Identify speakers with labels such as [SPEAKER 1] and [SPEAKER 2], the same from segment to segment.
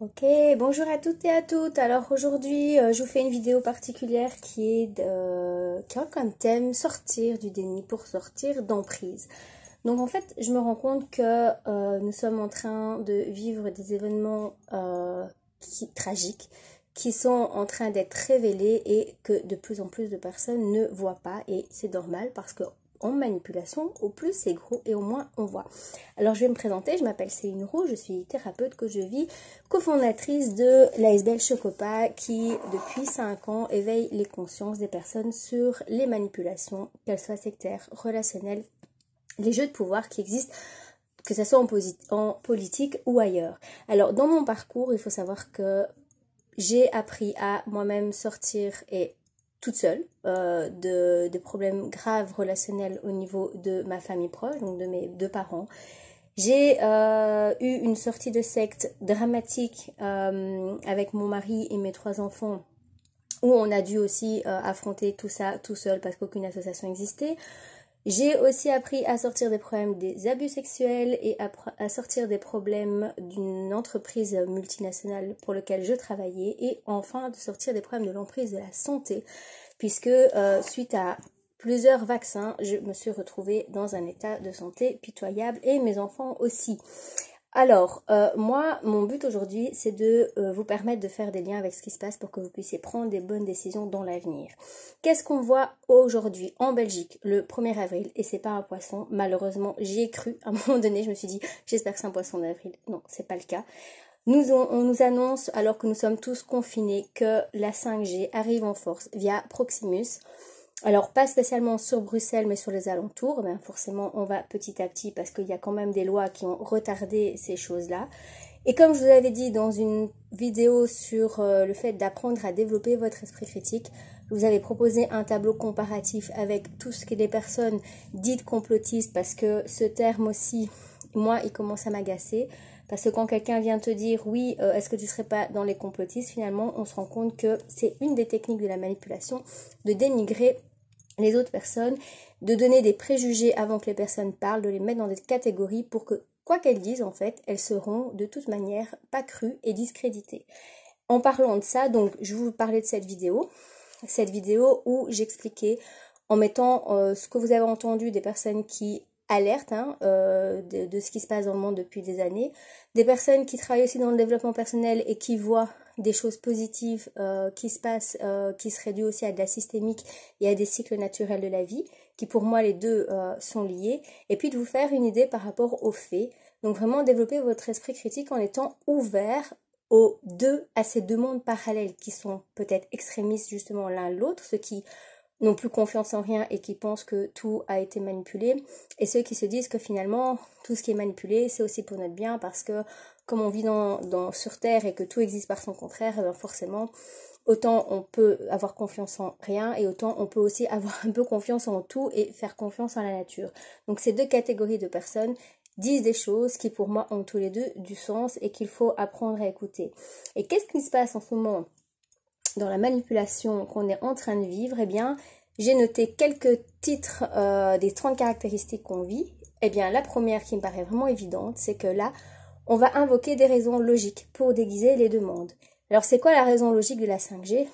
[SPEAKER 1] Ok, bonjour à toutes et à toutes. Alors aujourd'hui, je vous fais une vidéo particulière qui a comme thème sortir du déni pour sortir d'emprise. Donc en fait, je me rends compte que nous sommes en train de vivre des événements tragiques qui sont en train d'être révélés et que de plus en plus de personnes ne voient pas et c'est normal parce que en manipulation, au plus c'est gros et au moins on voit. Alors je vais me présenter, je m'appelle Céline Roux, je suis thérapeute que je vis, cofondatrice de l'ASBL Chocopa qui depuis 5 ans éveille les consciences des personnes sur les manipulations, qu'elles soient sectaires, relationnelles, les jeux de pouvoir qui existent, que ce soit en politique ou ailleurs. Alors dans mon parcours, il faut savoir que j'ai appris à moi-même sortir et toute seule de problèmes graves relationnels au niveau de ma famille proche, donc de mes deux parents. J'ai eu une sortie de secte dramatique avec mon mari et mes 3 enfants où on a dû aussi affronter tout ça tout seul parce qu'aucune association existait. J'ai aussi appris à sortir des problèmes des abus sexuels et à sortir des problèmes d'une entreprise multinationale pour laquelle je travaillais et enfin de sortir des problèmes de l'emprise de la santé puisque suite à plusieurs vaccins, je me suis retrouvée dans un état de santé pitoyable et mes enfants aussi. Alors, moi, mon but aujourd'hui, c'est de vous permettre de faire des liens avec ce qui se passe pour que vous puissiez prendre des bonnes décisions dans l'avenir. Qu'est-ce qu'on voit aujourd'hui en Belgique le 1er avril? Et c'est pas un poisson, malheureusement, j'y ai cru. À un moment donné, je me suis dit, j'espère que c'est un poisson d'avril. Non, c'est pas le cas. On nous annonce, alors que nous sommes tous confinés, que la 5G arrive en force via Proximus. Alors, pas spécialement sur Bruxelles, mais sur les alentours. Ben, forcément, on va petit à petit parce qu'il y a quand même des lois qui ont retardé ces choses-là. Et comme je vous avais dit dans une vidéo sur le fait d'apprendre à développer votre esprit critique, je vous avais proposé un tableau comparatif avec tout ce que les personnes dites complotistes, parce que ce terme aussi, moi, il commence à m'agacer. Parce que quand quelqu'un vient te dire, oui, est-ce que tu ne serais pas dans les complotistes, finalement, on se rend compte que c'est une des techniques de la manipulation de dénigrer les autres personnes, de donner des préjugés avant que les personnes parlent, de les mettre dans des catégories pour que, quoi qu'elles disent, en fait, elles seront de toute manière pas crues et discréditées. En parlant de ça, donc, je vais vous parler de cette vidéo où j'expliquais, en mettant ce que vous avez entendu des personnes qui alertent de ce qui se passe dans le monde depuis des années, des personnes qui travaillent aussi dans le développement personnel et qui voient des choses positives qui se passent, qui seraient dues aussi à de la systémique et à des cycles naturels de la vie, qui pour moi les deux sont liés, et puis de vous faire une idée par rapport aux faits. Donc vraiment développer votre esprit critique en étant ouvert à ces deux mondes parallèles qui sont peut-être extrémistes justement l'un l'autre, ceux qui n'ont plus confiance en rien et qui pensent que tout a été manipulé, et ceux qui se disent que finalement tout ce qui est manipulé c'est aussi pour notre bien parce que comme on vit sur Terre et que tout existe par son contraire, ben forcément autant on peut avoir confiance en rien et autant on peut aussi avoir un peu confiance en tout et faire confiance en la nature. Donc ces deux catégories de personnes disent des choses qui pour moi ont tous les deux du sens et qu'il faut apprendre à écouter. Et qu'est-ce qui se passe en ce moment dans la manipulation qu'on est en train de vivre? Eh bien, j'ai noté quelques titres des 30 caractéristiques qu'on vit. Eh bien, la première qui me paraît vraiment évidente, c'est que là, on va invoquer des raisons logiques pour déguiser les demandes. Alors, c'est quoi la raison logique de la 5G?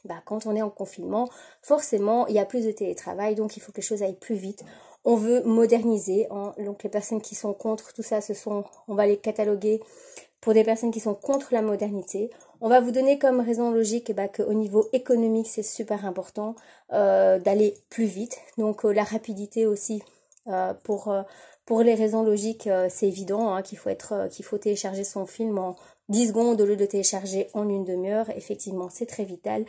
[SPEAKER 1] Bah, quand on est en confinement, forcément, il y a plus de télétravail, donc il faut que les choses aillent plus vite. On veut moderniser, hein. Donc les personnes qui sont contre tout ça, on va les cataloguer pour des personnes qui sont contre la modernité. On va vous donner comme raison logique qu'au niveau économique, c'est super important d'aller plus vite. Donc la rapidité aussi, pour les raisons logiques, c'est évident hein, qu'il faut télécharger son film en 10 secondes au lieu de télécharger en une demi-heure. Effectivement, c'est très vital.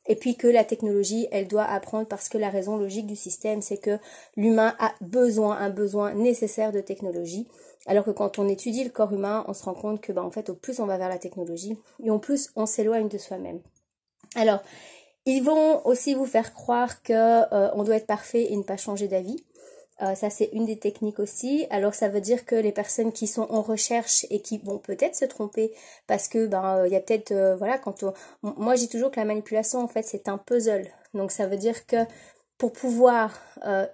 [SPEAKER 1] Et puis que la technologie, elle doit apprendre parce que la raison logique du système, c'est que l'humain a un besoin nécessaire de technologie. Alors que quand on étudie le corps humain, on se rend compte que en fait, au plus on va vers la technologie, et au plus on s'éloigne de soi-même. Alors, ils vont aussi vous faire croire que on doit être parfait et ne pas changer d'avis. Ça, c'est une des techniques aussi. Alors, ça veut dire que les personnes qui sont en recherche et qui vont peut-être se tromper parce que, il y a peut-être, moi, je dis toujours que la manipulation, en fait, c'est un puzzle. Donc, ça veut dire que pour pouvoir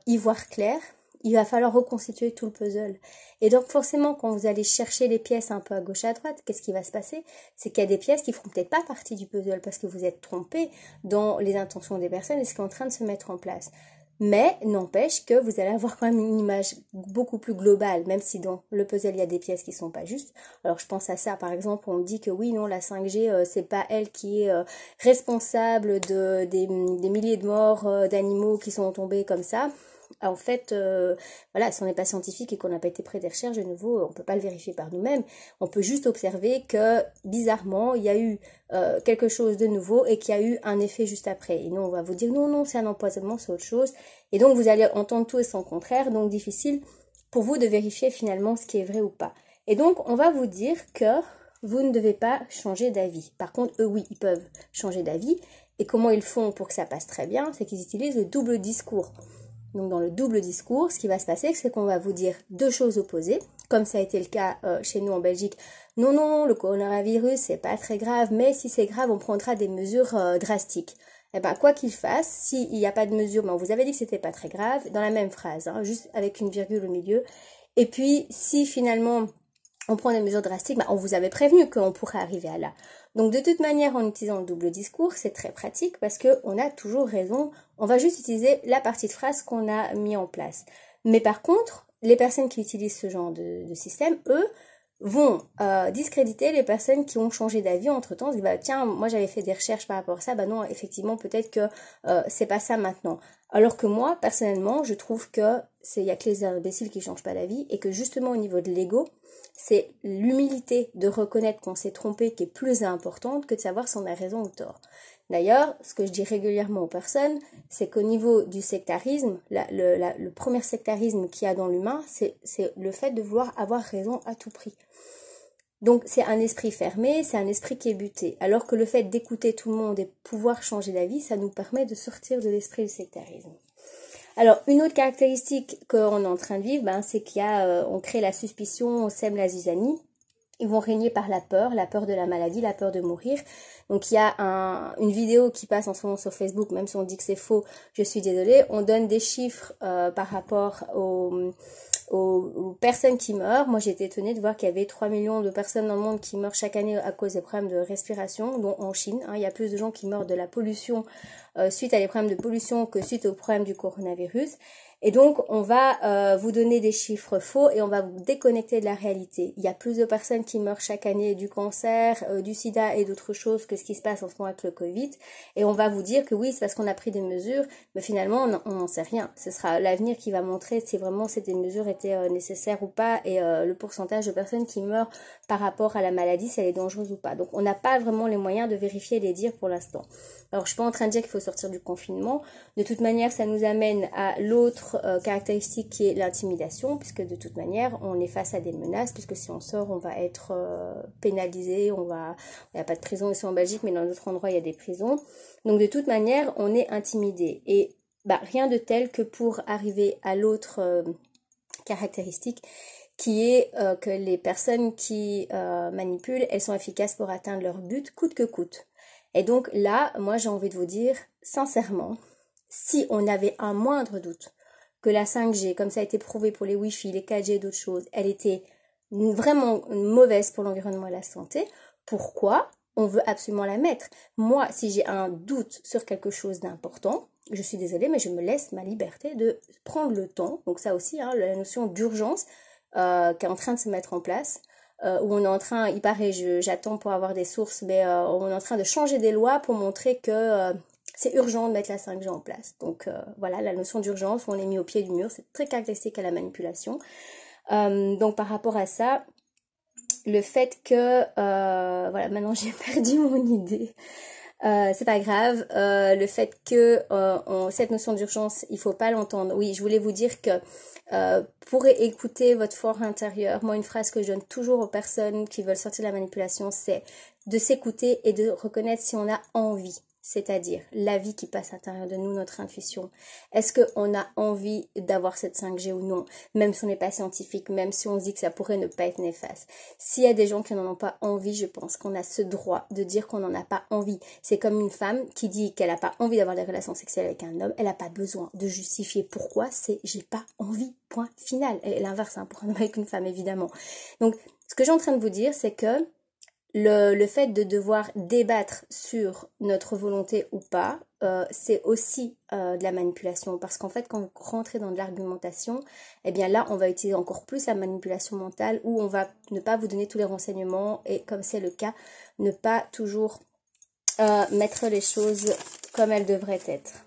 [SPEAKER 1] y voir clair, il va falloir reconstituer tout le puzzle. Et donc forcément, quand vous allez chercher les pièces un peu à gauche à droite, qu'est-ce qui va se passer? C'est qu'il y a des pièces qui feront peut-être pas partie du puzzle parce que vous êtes trompé dans les intentions des personnes et ce qui est en train de se mettre en place. Mais n'empêche que vous allez avoir quand même une image beaucoup plus globale, même si dans le puzzle il y a des pièces qui sont pas justes. Alors je pense à ça, par exemple, on dit que oui, non, la 5G, c'est pas elle qui est responsable des milliers de morts d'animaux qui sont tombés comme ça. En fait, voilà, si on n'est pas scientifique et qu'on n'a pas été près des recherches, de nouveau, on peut pas le vérifier par nous-mêmes. On peut juste observer que, bizarrement, il y a eu quelque chose de nouveau et qu'il y a eu un effet juste après. Et nous, on va vous dire, non, non, c'est un empoisonnement, c'est autre chose. Et donc, vous allez entendre tout et son contraire, donc difficile pour vous de vérifier finalement ce qui est vrai ou pas. Et donc, on va vous dire que vous ne devez pas changer d'avis. Par contre, eux, oui, ils peuvent changer d'avis. Et comment ils font pour que ça passe très bien? C'est qu'ils utilisent le double discours. Donc dans le double discours, ce qui va se passer, c'est qu'on va vous dire deux choses opposées, comme ça a été le cas chez nous en Belgique. Non, non, le coronavirus, c'est pas très grave, mais si c'est grave, on prendra des mesures drastiques. Eh ben, quoi qu'il fasse, s'il n'y a pas de mesures, ben, on vous avait dit que c'était pas très grave, dans la même phrase, hein, juste avec une virgule au milieu. Et puis, si finalement on prend des mesures drastiques, ben, on vous avait prévenu qu'on pourrait arriver à là. Donc de toute manière, en utilisant le double discours, c'est très pratique parce qu'on a toujours raison. On va juste utiliser la partie de phrase qu'on a mis en place. Mais par contre, les personnes qui utilisent ce genre de système, eux, vont discréditer les personnes qui ont changé d'avis entre-temps. Ils disent, bah, tiens, moi j'avais fait des recherches par rapport à ça, bah non, effectivement, peut-être que c'est pas ça maintenant. Alors que moi, personnellement, je trouve que il y a que les imbéciles qui changent pas d'avis et que justement au niveau de l'ego, c'est l'humilité de reconnaître qu'on s'est trompé qui est plus importante que de savoir si on a raison ou tort. D'ailleurs, ce que je dis régulièrement aux personnes, c'est qu'au niveau du sectarisme, le premier sectarisme qu'il y a dans l'humain, c'est le fait de vouloir avoir raison à tout prix. Donc c'est un esprit fermé, c'est un esprit qui est buté. Alors que le fait d'écouter tout le monde et pouvoir changer d'avis, ça nous permet de sortir de l'esprit du sectarisme. Alors, une autre caractéristique qu'on est en train de vivre, c'est qu'il y a, on crée la suspicion, on sème la zizanie. Ils vont régner par la peur de la maladie, la peur de mourir. Donc, il y a une vidéo qui passe en ce moment sur Facebook, même si on dit que c'est faux, je suis désolée. On donne des chiffres par rapport aux personnes qui meurent. Moi, j'ai été étonnée de voir qu'il y avait 3 millions de personnes dans le monde qui meurent chaque année à cause des problèmes de respiration, dont en Chine. Il y a plus de gens qui meurent de la pollution suite à des problèmes de pollution que suite aux problèmes du coronavirus. Et donc, on va vous donner des chiffres faux et on va vous déconnecter de la réalité. Il y a plus de personnes qui meurent chaque année du cancer, du sida et d'autres choses que ce qui se passe en ce moment avec le Covid. Et on va vous dire que oui, c'est parce qu'on a pris des mesures, mais finalement, on n'en sait rien. Ce sera l'avenir qui va montrer si vraiment ces mesures étaient nécessaires ou pas et le pourcentage de personnes qui meurent par rapport à la maladie, si elle est dangereuse ou pas. Donc, on n'a pas vraiment les moyens de vérifier et les dire pour l'instant. Alors, je suis pas en train de dire qu'il faut sortir du confinement. De toute manière, ça nous amène à l'autre caractéristique qui est l'intimidation, puisque de toute manière, on est face à des menaces, puisque si on sort, on va être pénalisé, il n'y a pas de prison ici en Belgique, mais dans d'autres endroits, il y a des prisons. Donc, de toute manière, on est intimidé. Et rien de tel que pour arriver à l'autre caractéristique, qui est que les personnes qui manipulent, elles sont efficaces pour atteindre leur but, coûte que coûte. Et donc là, moi j'ai envie de vous dire, sincèrement, si on avait un moindre doute que la 5G, comme ça a été prouvé pour les Wi-Fi, les 4G et d'autres choses, elle était vraiment mauvaise pour l'environnement et la santé, pourquoi on veut absolument la mettre? Moi, si j'ai un doute sur quelque chose d'important, je suis désolée, mais je me laisse ma liberté de prendre le temps. Donc ça aussi, la notion d'urgence qui est en train de se mettre en place, où on est en train, il paraît, j'attends pour avoir des sources, mais on est en train de changer des lois pour montrer que c'est urgent de mettre la 5G en place. Donc voilà, la notion d'urgence, où on est mis au pied du mur, c'est très caractéristique à la manipulation. Donc par rapport à ça, le fait que, voilà, maintenant j'ai perdu mon idée. C'est pas grave, le fait que cette notion d'urgence, il faut pas l'entendre. Oui, je voulais vous dire que pour écouter votre fort intérieur, moi une phrase que je donne toujours aux personnes qui veulent sortir de la manipulation, c'est de s'écouter et de reconnaître si on a envie. c'est-à-dire la vie qui passe à l'intérieur de nous, notre intuition. Est-ce qu'on a envie d'avoir cette 5G ou non? Même si on n'est pas scientifique, même si on se dit que ça pourrait ne pas être néfaste. S'il y a des gens qui n'en ont pas envie, je pense qu'on a ce droit de dire qu'on n'en a pas envie. C'est comme une femme qui dit qu'elle n'a pas envie d'avoir des relations sexuelles avec un homme, elle n'a pas besoin de justifier pourquoi, c'est j'ai pas envie, point final. Et l'inverse, hein, pour un homme avec une femme, évidemment. Donc, ce que j'ai en train de vous dire, c'est que le fait de devoir débattre sur notre volonté ou pas, c'est aussi de la manipulation. Parce qu'en fait, quand vous rentrez dans de l'argumentation, eh bien là, on va utiliser encore plus la manipulation mentale où on va ne pas vous donner tous les renseignements et, comme c'est le cas, ne pas toujours mettre les choses comme elles devraient être.